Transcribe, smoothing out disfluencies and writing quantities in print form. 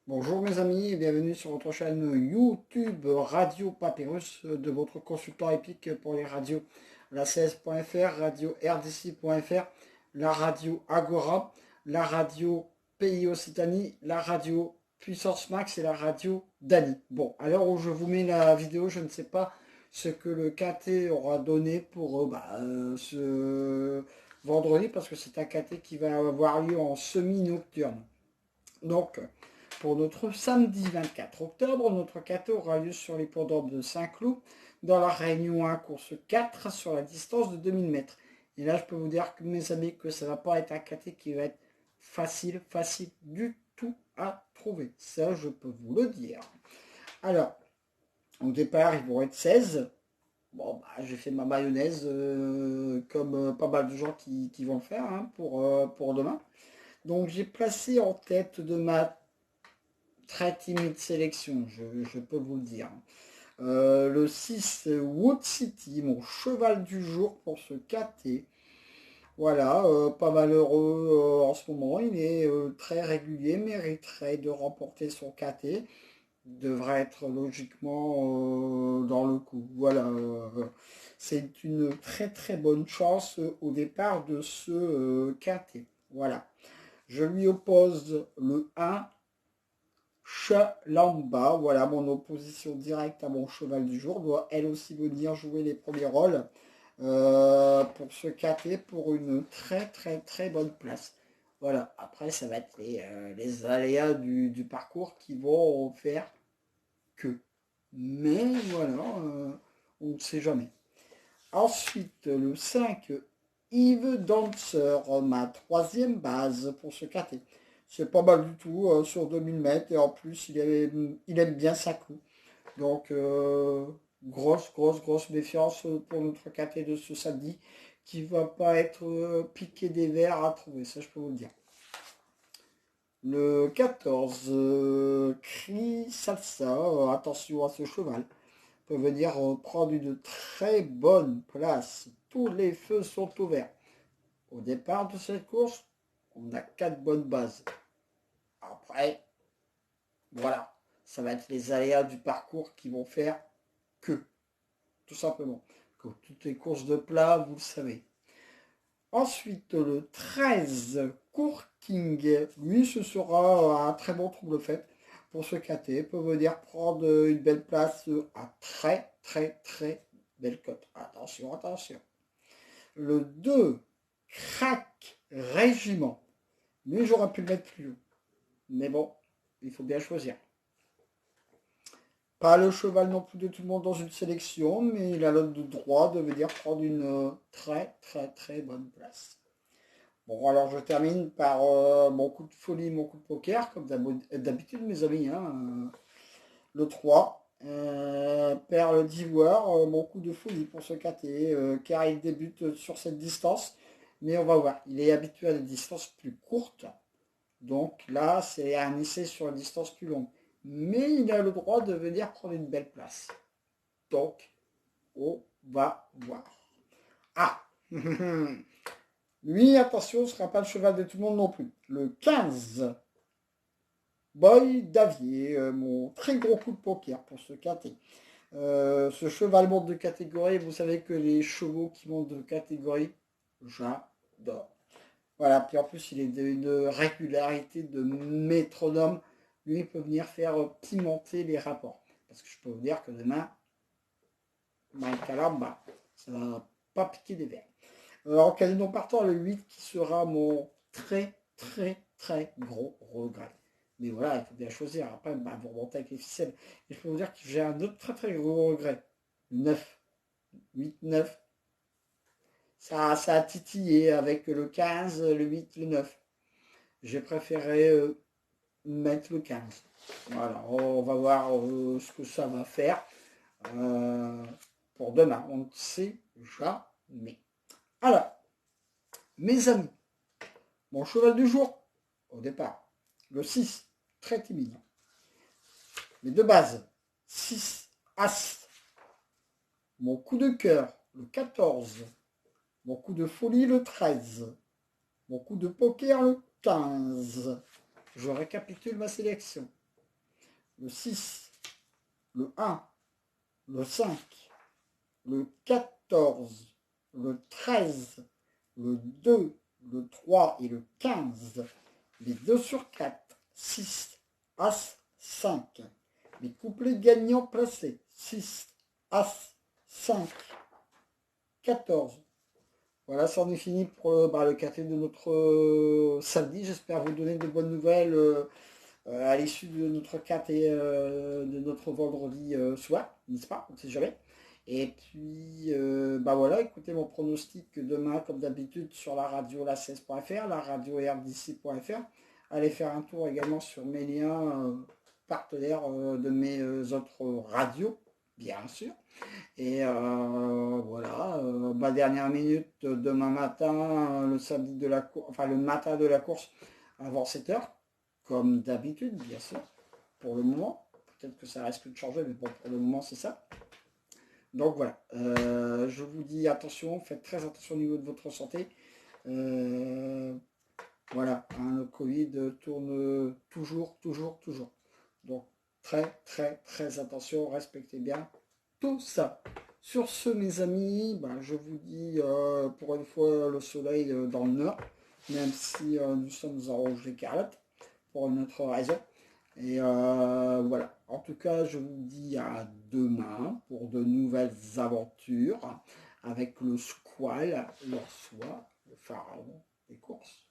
Bonjour mes amis et bienvenue sur votre chaîne YouTube Radio Papyrus de votre consultant épique pour les radios. La CS.fr, radio RDC.fr, la radio Agora, la radio Pays Occitanie, la radio Puissance Max et la radio Dani. Bon, à l'heure où je vous mets la vidéo, je ne sais pas ce que le KT aura donné pour ce vendredi parce que c'est un KT qui va avoir lieu en semi-nocturne. Donc, pour notre samedi 24 octobre, notre KT aura lieu sur l'hippodrome de Saint-Cloud, dans la Réunion 1, course 4, sur la distance de 2000 mètres. Et là, je peux vous dire, que, mes amis, que ça ne va pas être un KT qui va être facile du tout à trouver. Ça, je peux vous le dire. Alors, au départ, ils vont être 16. Bon, bah, j'ai fait ma mayonnaise, comme pas mal de gens qui vont le faire hein, pour demain. Donc, j'ai placé en tête de ma très timide sélection, je peux vous le dire. Le 6, Wood City, mon cheval du jour pour ce KT. Voilà, pas malheureux en ce moment, il est très régulier, mériterait de remporter son KT. Devrait être logiquement dans le coup. Voilà, c'est une très très bonne chance au départ de ce KT. Voilà. Je lui oppose le 1, Chalamba, voilà mon opposition directe à mon cheval du jour, doit elle aussi venir jouer les premiers rôles pour se cater pour une très très très bonne place. Voilà, après ça va être les aléas du parcours qui vont faire que. Mais voilà, on ne sait jamais. Ensuite, le 5, Yves Dancer, ma troisième base pour se cater. C'est pas mal du tout sur 2000 mètres et en plus il aime bien sa coupe. Donc grosse méfiance pour notre caté de ce samedi qui va pas être piqué des verres à trouver, ça je peux vous le dire. Le 14, Cri Salsa, attention à ce cheval peut venir prendre une très bonne place. Tous les feux sont ouverts. Au départ de cette course, on a 4 bonnes bases. Après, voilà, ça va être les aléas du parcours qui vont faire que, tout simplement. Comme toutes les courses de plat, vous le savez. Ensuite, le 13, Courting. Lui, ce sera un très bon trouble fait pour ce KT. Peut venir prendre une belle place à très, très, très belle cote. Attention, attention. Le 2, Crack Régiment. Lui, j'aurais pu le mettre plus haut. Mais bon, il faut bien choisir. Pas le cheval non plus de tout le monde dans une sélection, mais il a le droit de venir prendre une très, très, très bonne place. Bon, alors je termine par mon coup de folie, mon coup de poker, comme d'habitude, mes amis. Hein, le 3, Perle d'Ivoire, mon coup de folie pour ce KT, car il débute sur cette distance. Mais on va voir, il est habitué à des distances plus courtes. Donc là, c'est un essai sur une distance plus longue. Mais il a le droit de venir prendre une belle place. Donc, on va voir. Ah Lui, attention, ce ne sera pas le cheval de tout le monde non plus. Le 15, Boy Davier, mon très gros coup de poker pour ce KT. Ce cheval monte de catégorie, vous savez que les chevaux qui montent de catégorie, j'adore. Voilà, puis en plus il est d'une régularité de métronome. Lui, il peut venir faire pimenter les rapports. Parce que je peux vous dire que demain, Calamba, ça ne va pas piquer des verres. En casino partant, le 8 qui sera mon très très très gros regret. Mais voilà, il faut bien choisir. Après, vous remontez avec les ficelles. Et je peux vous dire que j'ai un autre très très gros regret. Le 9. 8, 9. Ça a titillé avec le 15, le 8, le 9. J'ai préféré mettre le 15. Voilà, on va voir ce que ça va faire pour demain. On ne sait jamais. Alors, mes amis, mon cheval du jour, au départ, le 6, très timide. Les deux bases, 6, As. Mon coup de cœur, le 14. Mon coup de folie, le 13. Mon coup de poker, le 15. Je récapitule ma sélection. le 6, le 1, le 5, le 14, le 13, le 2, le 3 et le 15. Les 2 sur 4, 6, As, 5. Les couplets gagnants placés, 6, As, 5, 14. Voilà, ça en est fini pour le café de notre samedi. J'espère vous donner de bonnes nouvelles à l'issue de notre café de notre vendredi soir, n'est-ce pas? On ne sait jamais. Et puis, voilà, écoutez mon pronostic demain, comme d'habitude, sur la radio la16.fr, la radio rdc.fr. Allez faire un tour également sur mes liens partenaires de mes autres radios, bien sûr. Et voilà, ma dernière minute demain matin, le samedi de la course, enfin le matin de la course avant 7h, comme d'habitude, bien sûr, pour le moment. Peut-être que ça risque de changer, mais bon, pour le moment, c'est ça. Donc voilà, je vous dis attention, faites très attention au niveau de votre santé. Voilà, hein, le Covid tourne toujours. Donc très, très attention, respectez bien tout ça. Sur ce, mes amis, je vous dis pour une fois le soleil dans le nord, même si nous sommes en rouge écarlate, pour une autre raison. Et voilà. En tout cas, je vous dis à demain pour de nouvelles aventures avec le squal, l'orsois, le pharaon des courses.